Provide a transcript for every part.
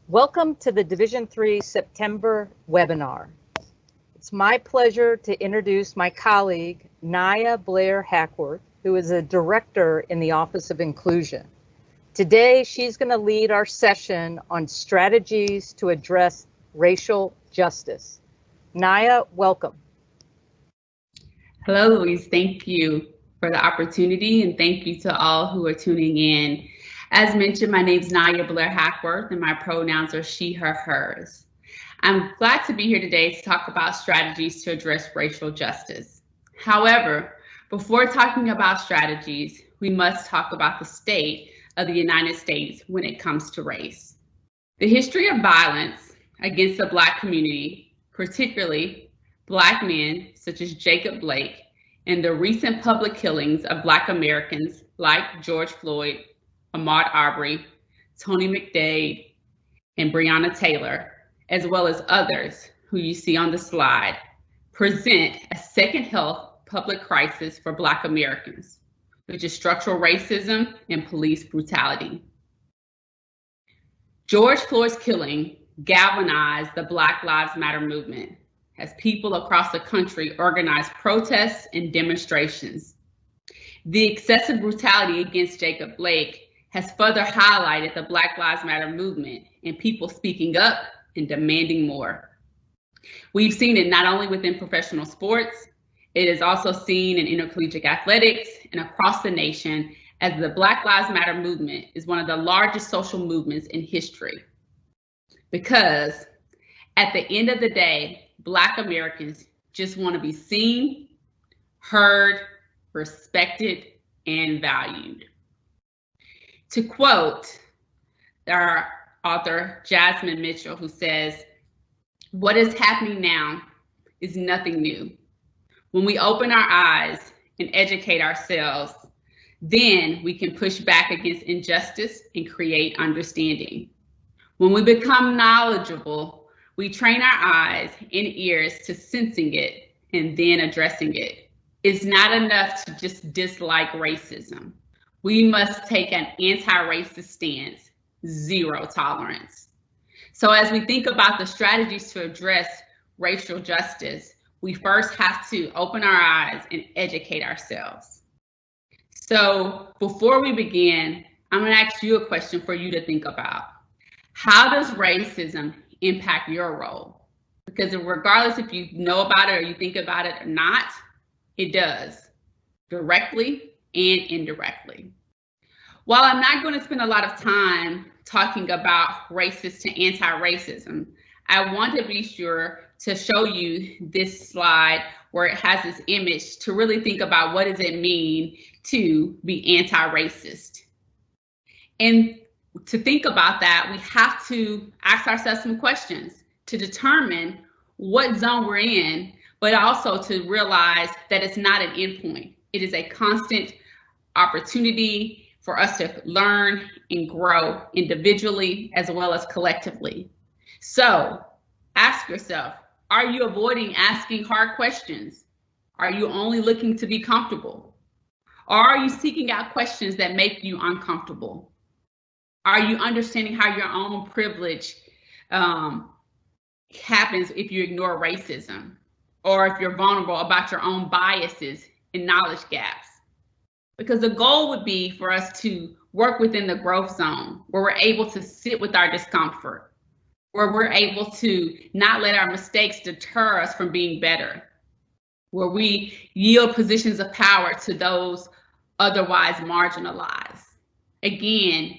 Welcome to the Division III September webinar. It's my pleasure to introduce my colleague, Naya Blair Hackworth, who is a director in the Office of Inclusion. Today, she's going to lead our session on strategies to address racial justice. Naya, welcome. Hello, Louise. Thank you for the opportunity, and thank you to all who are tuning in. As mentioned, my name is Naya Blair Hackworth, and my pronouns are she, her, hers. I'm glad to be here today to talk about strategies to address racial justice. However, before talking about strategies, we must talk about the state of the United States when it comes to race. The history of violence against the Black community, particularly Black men such as Jacob Blake, and the recent public killings of Black Americans like George Floyd, Ahmaud Arbery, Tony McDade, and Breonna Taylor, as well as others who you see on the slide, present a second health public crisis for Black Americans, which is structural racism and police brutality. George Floyd's killing galvanized the Black Lives Matter movement as people across the country organized protests and demonstrations. The excessive brutality against Jacob Blake has further highlighted the Black Lives Matter movement and people speaking up and demanding more. We've seen it not only within professional sports, it is also seen in intercollegiate athletics and across the nation, as the Black Lives Matter movement is one of the largest social movements in history. Because at the end of the day, Black Americans just want to be seen, heard, respected, and valued. To quote our author, Jasmine Mitchell, who says, "What is happening now is nothing new. When we open our eyes and educate ourselves, then we can push back against injustice and create understanding. When we become knowledgeable, we train our eyes and ears to sensing it and then addressing it. It's not enough to just dislike racism. We must take an anti-racist stance, zero tolerance." So as we think about the strategies to address racial justice, we first have to open our eyes and educate ourselves. So before we begin, I'm going to ask you a question for you to think about. How does racism impact your role? Because regardless if you know about it or you think about it or not, it does, directly and indirectly. While I'm not going to spend a lot of time talking about racist to anti-racism, I want to be sure to show you this slide where it has this image to really think about what does it mean to be anti-racist. And to think about that, we have to ask ourselves some questions to determine what zone we're in, but also to realize that it's not an endpoint. It is a constant opportunity for us to learn and grow individually as well as collectively. So ask yourself, are you avoiding asking hard questions? Are you only looking to be comfortable? Or are you seeking out questions that make you uncomfortable? Are you understanding how your own privilege happens if you ignore racism, or if you're vulnerable about your own biases and knowledge gaps? Because the goal would be for us to work within the growth zone where we're able to sit with our discomfort, where we're able to not let our mistakes deter us from being better, where we yield positions of power to those otherwise marginalized. Again,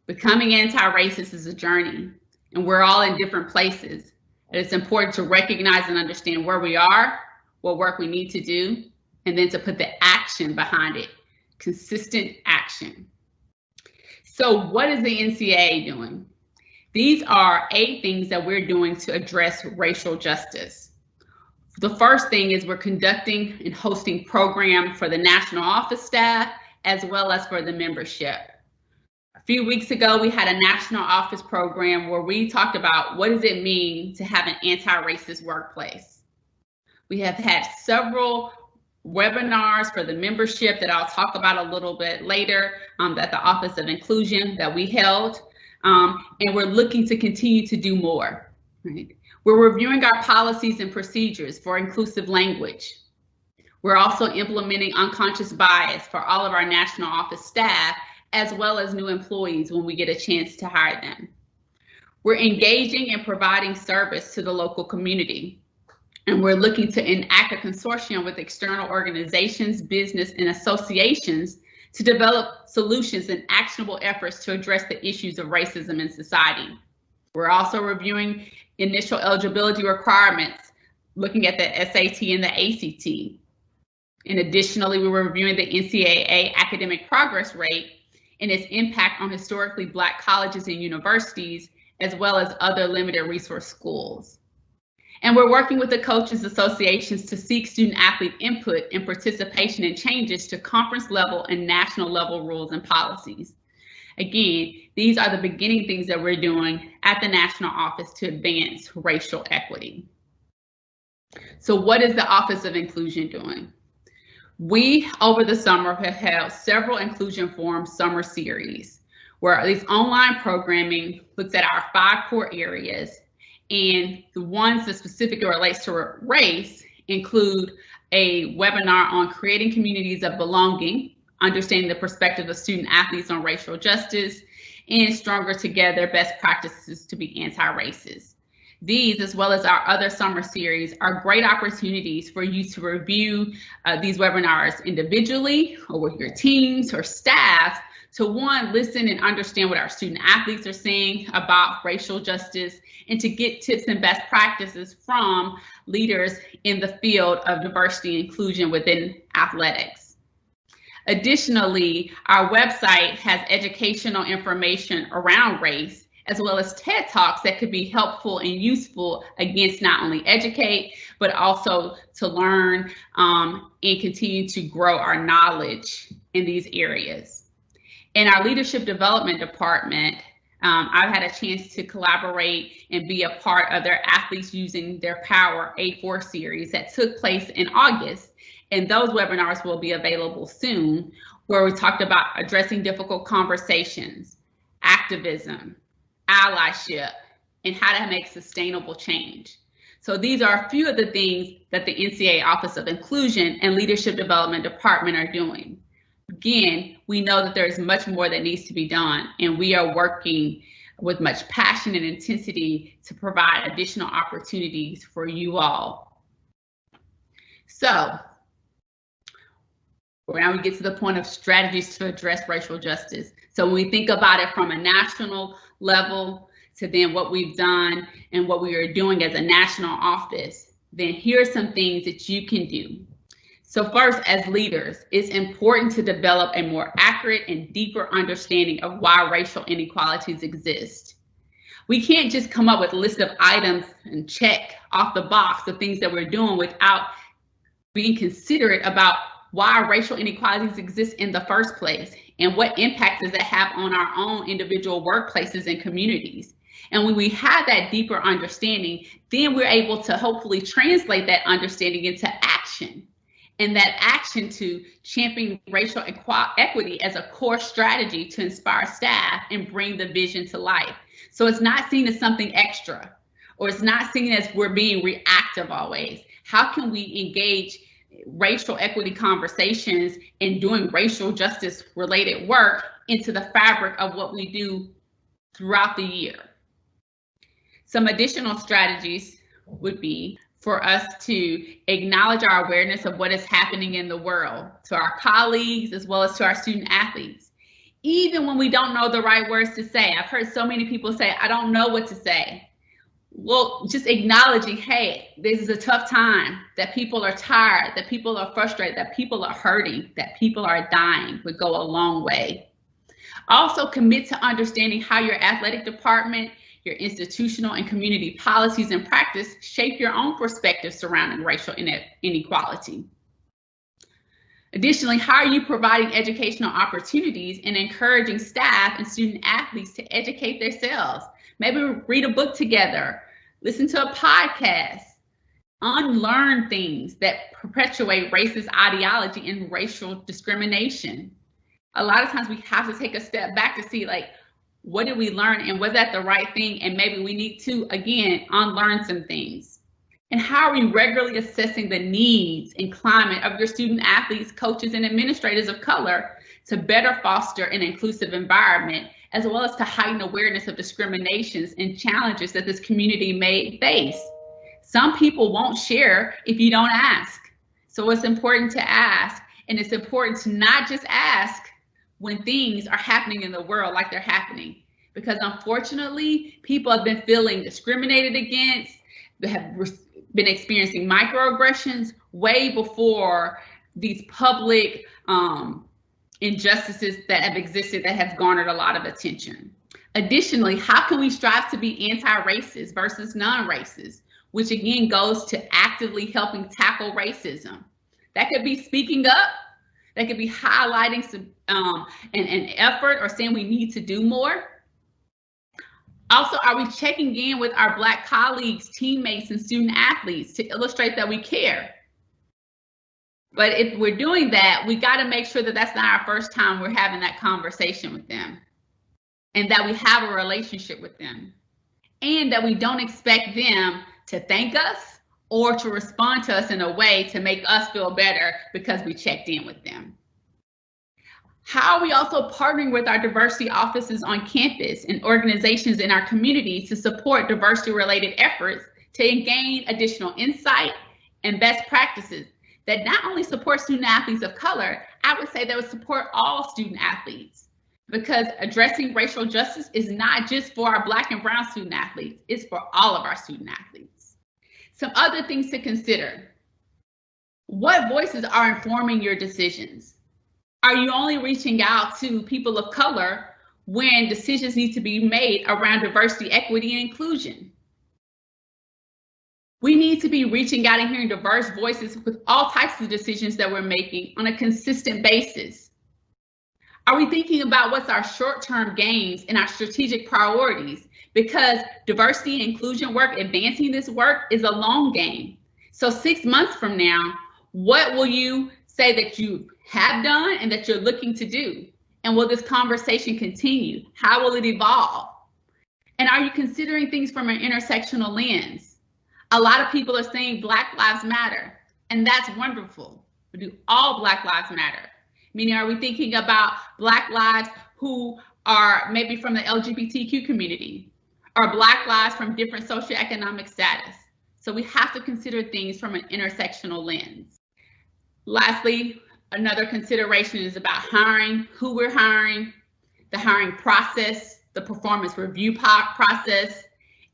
becoming anti-racist is a journey, and we're all in different places. And it's important to recognize and understand where we are, what work we need to do, and then to put the action behind it, consistent action. So what is the NCAA doing? These are 8 things that we're doing to address racial justice. The first thing is we're conducting and hosting programs for the national office staff as well as for the membership. A few weeks ago, we had a national office program where we talked about what does it mean to have an anti-racist workplace. We have had several webinars for the membership that I'll talk about a little bit later at the Office of Inclusion that we held. and we're looking to continue to do more. Right? We're reviewing our policies and procedures for inclusive language. We're also implementing unconscious bias for all of our national office staff, as well as new employees when we get a chance to hire them. We're engaging and providing service to the local community. And we're looking to enact a consortium with external organizations, business, and associations to develop solutions and actionable efforts to address the issues of racism in society. We're also reviewing initial eligibility requirements, looking at the SAT and the ACT. And additionally, we were reviewing the NCAA academic progress rate and its impact on historically Black colleges and universities, as well as other limited resource schools. And we're working with the coaches associations to seek student athlete input and participation in changes to conference level and national level rules and policies. Again, these are the beginning things that we're doing at the national office to advance racial equity. So what is the Office of Inclusion doing? We, over the summer, have held several Inclusion Forum summer series where this online programming looks at our 5 core areas, and the ones that specifically relates to race include a webinar on creating communities of belonging, understanding the perspective of student athletes on racial justice, and Stronger Together, best practices to be anti-racist. These, as well as our other summer series, are great opportunities for you to review these webinars individually or with your teams or staff to, one, listen and understand what our student athletes are saying about racial justice, and to get tips and best practices from leaders in the field of diversity and inclusion within athletics. Additionally, our website has educational information around race, as well as TED Talks that could be helpful and useful against not only educate, but also to learn and continue to grow our knowledge in these areas. In our leadership development department, I've had a chance to collaborate and be a part of their Athletes Using Their Power A4 series that took place in August. And those webinars will be available soon, where we talked about addressing difficult conversations, activism, allyship, and how to make sustainable change. So these are a few of the things that the NCAA Office of Inclusion and Leadership Development Department are doing. Again, we know that there's much more that needs to be done, and we are working with much passion and intensity to provide additional opportunities for you all. So now we get to the point of strategies to address racial justice. So when we think about it from a national level to then what we've done and what we are doing as a national office, then here are some things that you can do. So first, as leaders, it's important to develop a more accurate and deeper understanding of why racial inequalities exist. We can't just come up with a list of items and check off the box of things that we're doing without being considerate about why racial inequalities exist in the first place and what impact does it have on our own individual workplaces and communities. And when we have that deeper understanding, then we're able to hopefully translate that understanding into action. And that action to champion racial equity as a core strategy to inspire staff and bring the vision to life. So it's not seen as something extra, or it's not seen as we're being reactive always. How can we engage racial equity conversations and doing racial justice related work into the fabric of what we do throughout the year? Some additional strategies would be for us to acknowledge our awareness of what is happening in the world to our colleagues as well as to our student athletes. Even when we don't know the right words to say, I've heard so many people say, I don't know what to say. Well, just acknowledging, hey, this is a tough time, that people are tired, that people are frustrated, that people are hurting, that people are dying would go a long way. Also commit to understanding how your athletic department, your institutional and community policies and practice shape your own perspective surrounding racial inequality. Additionally, how are you providing educational opportunities and encouraging staff and student athletes to educate themselves? Maybe read a book together, listen to a podcast, unlearn things that perpetuate racist ideology and racial discrimination. A lot of times we have to take a step back to see, like, What did we learn, and was that the right thing? And maybe we need to, again, unlearn some things. And how are we regularly assessing the needs and climate of your student athletes, coaches, and administrators of color to better foster an inclusive environment, as well as to heighten awareness of discriminations and challenges that this community may face? Some people won't share if you don't ask. So it's important to ask, and it's important to not just ask when things are happening in the world like they're happening, because unfortunately, people have been feeling discriminated against, they have been experiencing microaggressions way before these public injustices that have existed that have garnered a lot of attention. Additionally, how can we strive to be anti-racist versus non-racist, which again goes to actively helping tackle racism? That could be speaking up, that could be highlighting some an effort or saying we need to do more. Also, are we checking in with our Black colleagues, teammates, and student athletes to illustrate that we care? But if we're doing that, we got to make sure that that's not our first time we're having that conversation with them, and that we have a relationship with them, and that we don't expect them to thank us or to respond to us in a way to make us feel better because we checked in with them. How are we also partnering with our diversity offices on campus and organizations in our community to support diversity-related efforts to gain additional insight and best practices that not only support student athletes of color, I would say that would support all student athletes, because addressing racial justice is not just for our Black and brown student athletes, it's for all of our student athletes. Some other things to consider. What voices are informing your decisions? Are you only reaching out to people of color when decisions need to be made around diversity, equity, and inclusion? We need to be reaching out and hearing diverse voices with all types of decisions that we're making on a consistent basis. Are we thinking about what's our short-term gains and our strategic priorities? Because diversity and inclusion work, advancing this work, is a long game. So 6 months from now, what will you say that you have done and that you're looking to do? And will this conversation continue? How will it evolve? And are you considering things from an intersectional lens? A lot of people are saying Black Lives Matter, and that's wonderful. But do all Black lives matter? Meaning, are we thinking about Black lives who are maybe from the LGBTQ community, or Black lives from different socioeconomic status? So we have to consider things from an intersectional lens. Lastly, another consideration is about hiring, who we're hiring, the hiring process, the performance review process,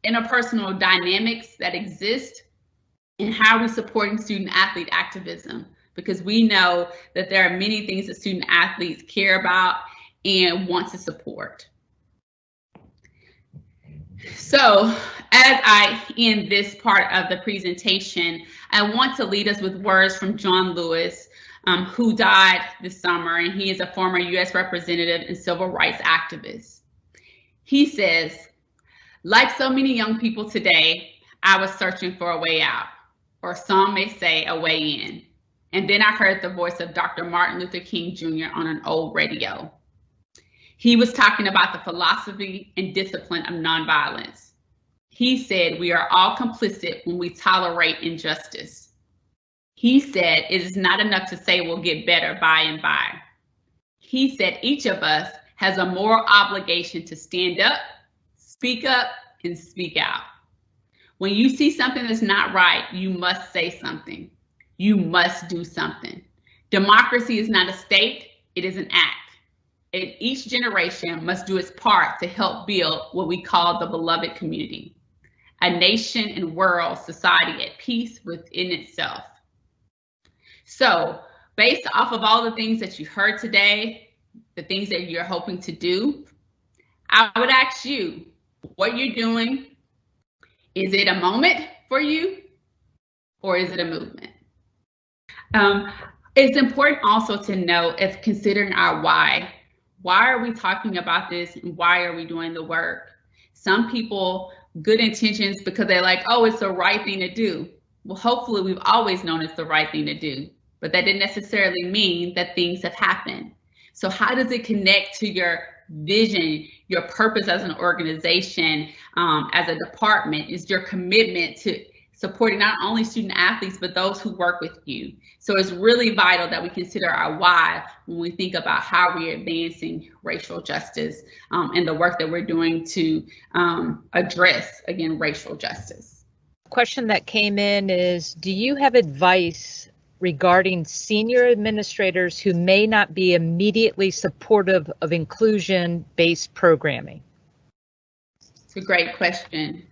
interpersonal dynamics that exist, and how we're supporting student athlete activism, because we know that there are many things that student athletes care about and want to support. So as I end this part of the presentation, I want to lead us with words from John Lewis, who died this summer, and he is a former U.S. representative and civil rights activist. He says, "Like so many young people today, I was searching for a way out, or some may say a way in. And then I heard the voice of Dr. Martin Luther King Jr. on an old radio. He was talking about the philosophy and discipline of nonviolence. He said, we are all complicit when we tolerate injustice. He said, it is not enough to say we'll get better by and by. He said, each of us has a moral obligation to stand up, and speak out. When you see something that's not right, you must say something. You must do something. Democracy is not a state, it is an act. And each generation must do its part to help build what we call the beloved community, a nation and world society at peace within itself." So based off of all the things that you heard today, the things that you're hoping to do, I would ask you what you're doing. Is it a moment for you, or is it a movement? It's important also to know, if considering our why are we talking about this and why are we doing the work? Some people, good intentions because they're like, oh, it's the right thing to do. Well, hopefully we've always known it's the right thing to do, but that didn't necessarily mean that things have happened. So how does it connect to your vision, your purpose as an organization, as a department, is your commitment to supporting not only student athletes, but those who work with you. So it's really vital that we consider our why when we think about how we're advancing racial justice, and the work that we're doing to address, again, racial justice. Question that came in is, do you have advice regarding senior administrators who may not be immediately supportive of inclusion-based programming? It's a great question.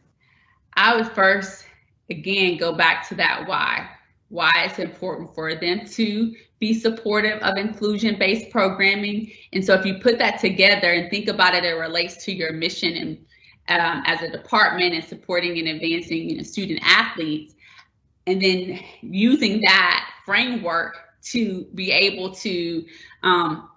I would first, again, go back to that why it's important for them to be supportive of inclusion-based programming. And so if you put that together and think about it, it relates to your mission and as a department and supporting and advancing, student athletes, and then using that framework to be able to, I'm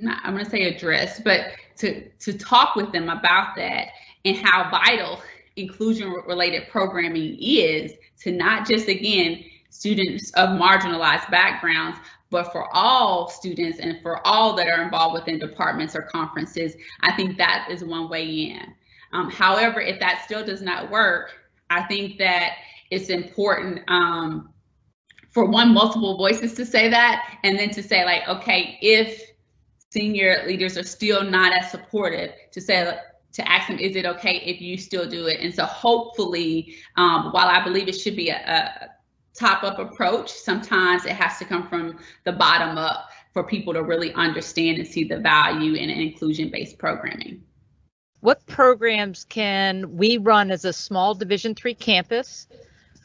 going to say address, but to talk with them about that and how vital inclusion-related programming is to not just, again, students of marginalized backgrounds, but for all students and for all that are involved within departments or conferences. I think that is one way in. However, if that still does not work, I think that it's important for multiple voices to say that, and then to say, like, okay, if senior leaders are still not as supportive, to ask them, is it okay if you still do it? And so hopefully, while I believe it should be a top-up approach, sometimes it has to come from the bottom up for people to really understand and see the value in inclusion-based programming. What programs can we run as a small Division III campus?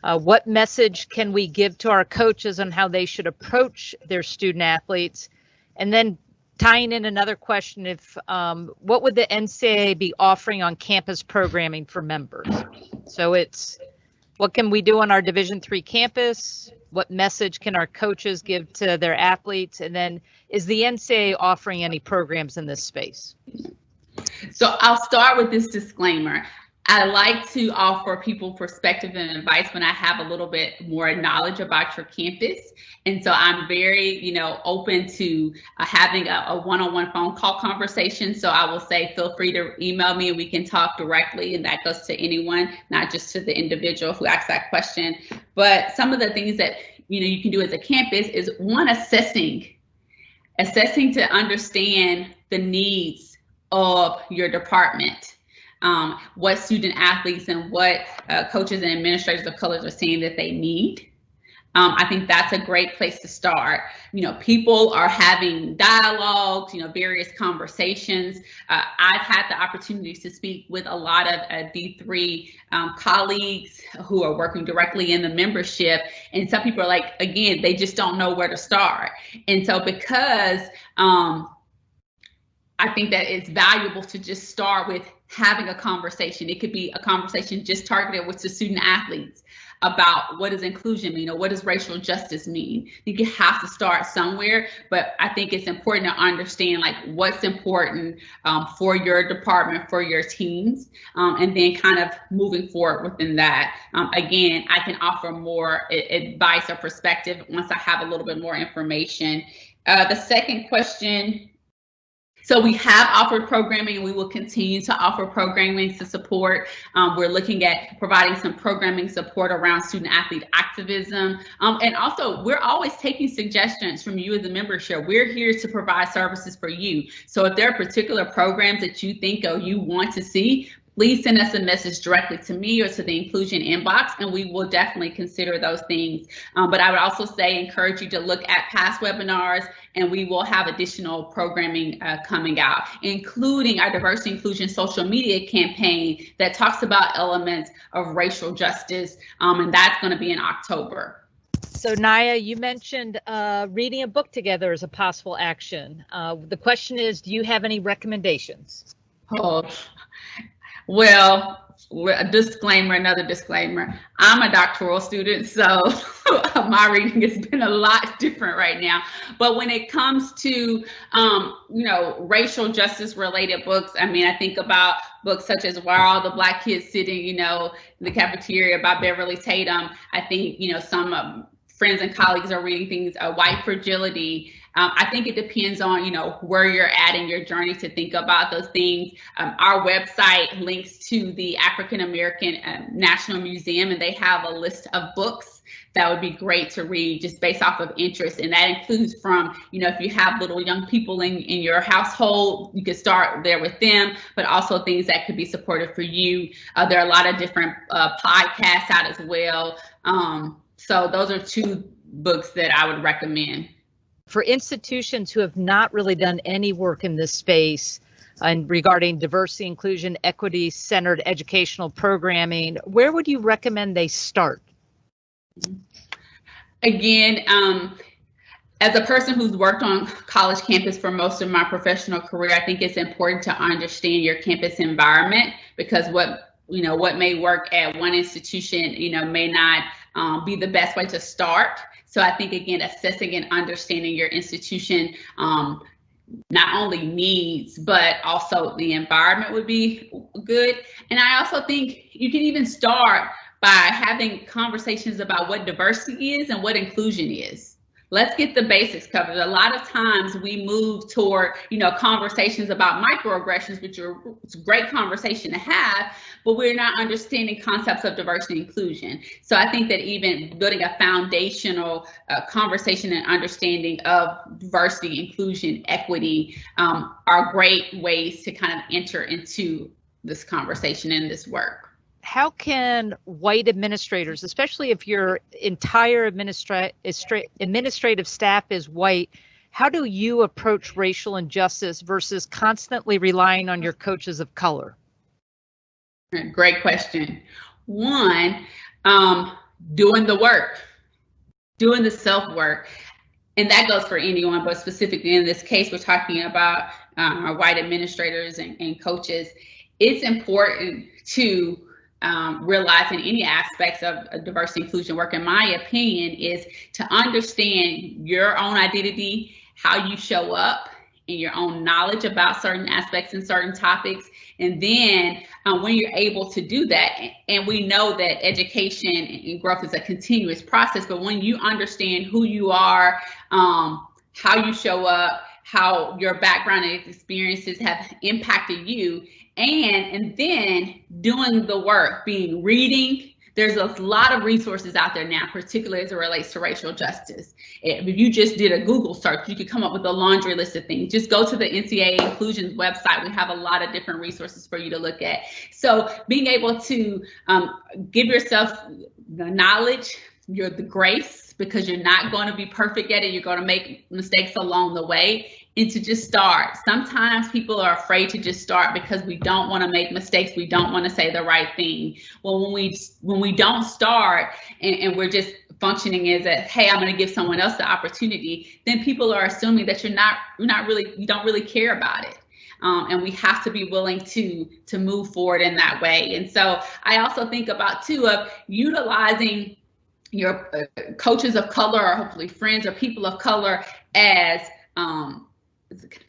What message can we give to our coaches on how they should approach their student athletes? And then tying in another question, what would the NCAA be offering on campus programming for members? So it's, what can we do on our Division III campus? What message can our coaches give to their athletes? And then is the NCAA offering any programs in this space? So I'll start with this disclaimer. I like to offer people perspective and advice when I have a little bit more knowledge about your campus. And so I'm very, open to having a one-on-one phone call conversation. So I will say, feel free to email me and we can talk directly. And that goes to anyone, not just to the individual who asked that question. But some of the things that, you can do as a campus is one, assessing to understand the needs of your department. What student athletes and what coaches and administrators of colors are saying that they need. I think that's a great place to start. People are having dialogues, various conversations. I've had the opportunity to speak with a lot of D3 colleagues who are working directly in the membership. And some people are like, again, they just don't know where to start. And so because I think that it's valuable to just start with having a conversation. It could be a conversation just targeted with the student athletes about what does inclusion mean, or what does racial justice mean. I think you have to start somewhere, but I think it's important to understand what's important for your department, for your teams, and then kind of moving forward within that. Again, I can offer more advice or perspective once I have a little bit more information. The second question. So we have offered programming and we will continue to offer programming to support. We're looking at providing some programming support around student athlete activism. And also we're always taking suggestions from you as a membership. We're here to provide services for you. So if there are particular programs that you think or you want to see, please send us a message directly to me or to the inclusion inbox, and we will definitely consider those things. But I would also encourage you to look at past webinars, and we will have additional programming coming out, including our diversity inclusion social media campaign that talks about elements of racial justice, and that's going to be in October. So Naya, you mentioned reading a book together as a possible action. The question is, do you have any recommendations? Oh. Well, another disclaimer. I'm a doctoral student, so my reading has been a lot different right now. But when it comes to, racial justice related books, I think about books such as Why Are All the Black Kids Sitting, in the Cafeteria by Beverly Tatum. I think, some friends and colleagues are reading things, White Fragility. I think it depends on, where you're at in your journey to think about those things. Our website links to the African American National Museum, and they have a list of books that would be great to read just based off of interest. And that includes from, if you have little young people in your household, you could start there with them, but also things that could be supportive for you. There are a lot of different podcasts out as well. So those are two books that I would recommend. For institutions who have not really done any work in this space and regarding diversity, inclusion, equity centered educational programming, where would you recommend they start? Again, as a person who's worked on college campus for most of my professional career, I think it's important to understand your campus environment, because what may work at one institution, may not be the best way to start. So I think, again, assessing and understanding your institution, not only needs, but also the environment would be good. And I also think you can even start by having conversations about what diversity is and what inclusion is. Let's get the basics covered. A lot of times we move toward, conversations about microaggressions, which are it's a great conversation to have, but we're not understanding concepts of diversity and inclusion. So I think that even building a foundational conversation and understanding of diversity, inclusion, equity are great ways to kind of enter into this conversation and this work. How can white administrators, especially if your entire administrative staff is white, how do you approach racial injustice versus constantly relying on your coaches of color? Great question. One, doing the work, doing the self-work. And that goes for anyone, but specifically in this case, we're talking about our white administrators and coaches. It's important to realize in any aspects of diversity inclusion work, in my opinion, is to understand your own identity, how you show up, and your own knowledge about certain aspects and certain topics. And then when you're able to do that, and we know that education and growth is a continuous process, but when you understand who you are, how you show up, how your background and experiences have impacted you, and then doing the work, reading. There's a lot of resources out there now, particularly as it relates to racial justice. If you just did a Google search, you could come up with a laundry list of things. Just go to the NCAA Inclusion's website. We have a lot of different resources for you to look at. So being able to give yourself the knowledge, the grace, because you're not going to be perfect at it. You're going to make mistakes along the way. And to just start. Sometimes people are afraid to just start because we don't want to make mistakes. We don't want to say the right thing. Well, when we don't start and we're just functioning as a, hey, I'm going to give someone else the opportunity, then people are assuming that you don't really care about it. And we have to be willing to move forward in that way. And so I also think about of utilizing your coaches of color, or hopefully friends or people of color, as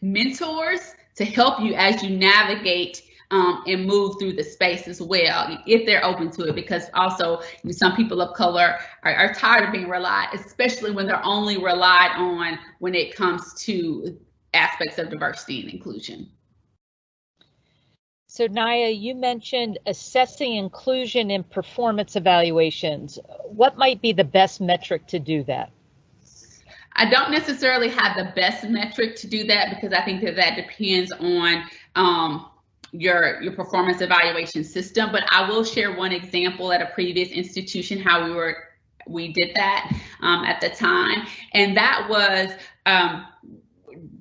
mentors to help you as you navigate and move through the space as well, if they're open to it, because also some people of color are tired of being relied, especially when they're only relied on when it comes to aspects of diversity and inclusion. So Naya, you mentioned assessing inclusion in performance evaluations. What might be the best metric to do that? I don't necessarily have the best metric to do that, because I think that depends on your performance evaluation system. But I will share one example at a previous institution how we did that at the time, and that was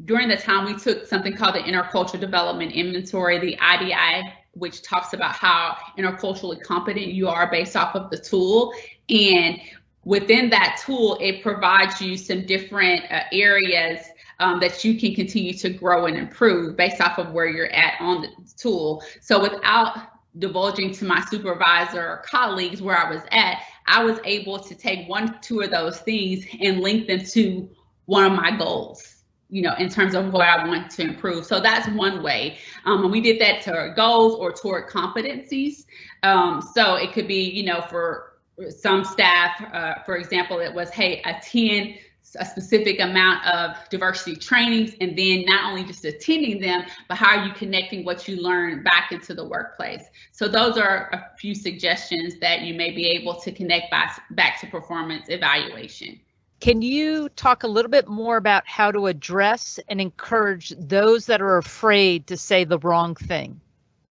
during the time we took something called the Intercultural Development Inventory, the IDI, which talks about how interculturally competent you are based off of the tool. And within that tool, it provides you some different areas that you can continue to grow and improve based off of where you're at on the tool. So without divulging to my supervisor or colleagues where I was at, I was able to take 1-2 of those things and link them to one of my goals, in terms of what I want to improve. So that's one way. And we did that toward goals or toward competencies. So it could be, for some staff, for example, it was, hey, attend a specific amount of diversity trainings, and then not only just attending them, but how are you connecting what you learn back into the workplace? So those are a few suggestions that you may be able to connect back to performance evaluation. Can you talk a little bit more about how to address and encourage those that are afraid to say the wrong thing?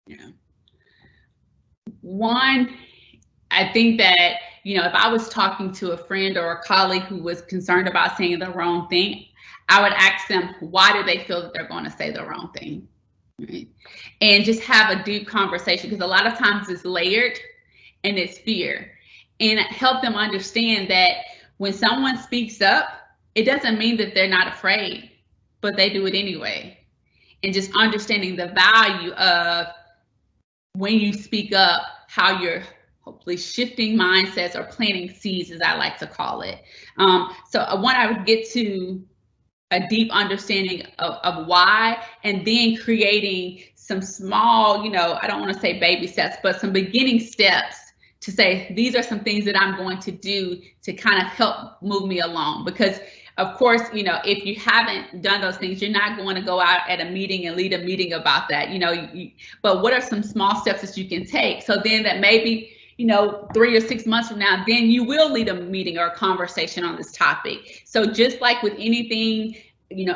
Yeah. One, I think that, if I was talking to a friend or a colleague who was concerned about saying the wrong thing, I would ask them, why do they feel that they're going to say the wrong thing? Right? And just have a deep conversation, because a lot of times it's layered and it's fear. And help them understand that when someone speaks up, it doesn't mean that they're not afraid, but they do it anyway. And just understanding the value of when you speak up, how you're hopefully shifting mindsets or planting seeds, as I like to call it. So I would get to a deep understanding of why, and then creating some small, I don't want to say baby steps, but some beginning steps to say, these are some things that I'm going to do to kind of help move me along. Because of course, if you haven't done those things, you're not going to go out at a meeting and lead a meeting about that, but what are some small steps that you can take? So then that maybe, 3 or 6 months from now, then you will lead a meeting or a conversation on this topic. So just like with anything,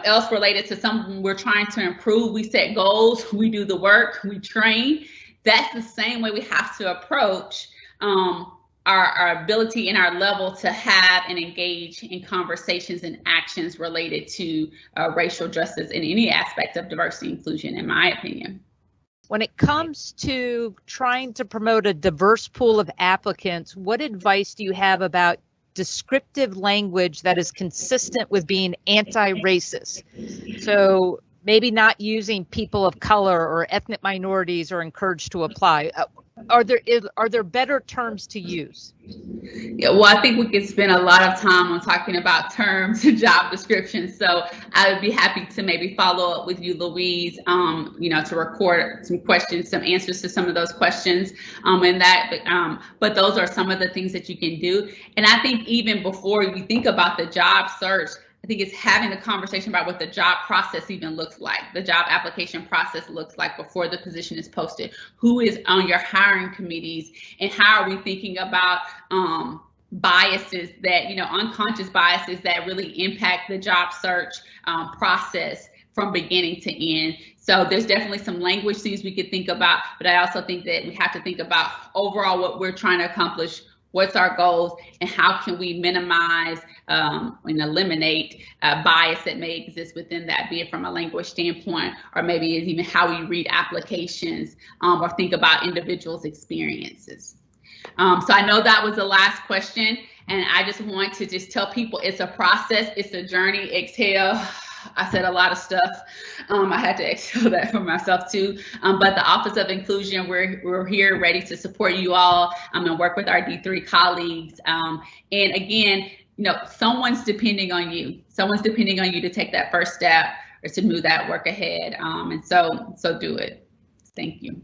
else related to something we're trying to improve, we set goals, we do the work, we train. That's the same way we have to approach our ability and our level to have and engage in conversations and actions related to racial justice in any aspect of diversity and inclusion, in my opinion. When it comes to trying to promote a diverse pool of applicants, what advice do you have about descriptive language that is consistent with being anti-racist? So maybe not using people of color or ethnic minorities are encouraged to apply. Are there better terms to use? Yeah, well, I think we could spend a lot of time on talking about terms and job descriptions. So I would be happy to maybe follow up with you, Louise, to record some questions, some answers to some of those questions, but those are some of the things that you can do. And I think even before we think about the job search, I think it's having a conversation about what the job process even looks like, the job application process looks like before the position is posted. Who is on your hiring committees, and how are we thinking about biases that, unconscious biases that really impact the job search process from beginning to end. So there's definitely some language things we could think about, but I also think that we have to think about overall what we're trying to accomplish. What's our goals, and how can we minimize and eliminate bias that may exist within that, be it from a language standpoint, or maybe it's even how we read applications or think about individuals' experiences. So I know that was the last question, and I just want to just tell people it's a process, it's a journey. Exhale. I said a lot of stuff. I had to exhale that for myself too. But the Office of Inclusion, we're here ready to support you all and work with our D3 colleagues. And again, someone's depending on you. Someone's depending on you to take that first step or to move that work ahead. And so do it. Thank you.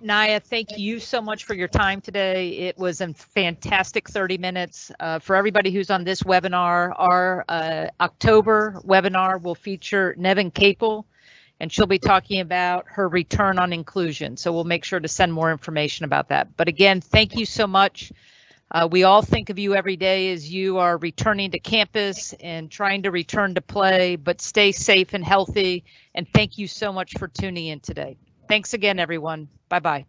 Naya, thank you so much for your time today. It was a fantastic 30 minutes. For everybody who's on this webinar, our October webinar will feature Nevin Capel, and she'll be talking about her return on inclusion. So we'll make sure to send more information about that. But again, thank you so much. We all think of you every day as you are returning to campus and trying to return to play, but stay safe and healthy. And thank you so much for tuning in today. Thanks again, everyone. Bye-bye.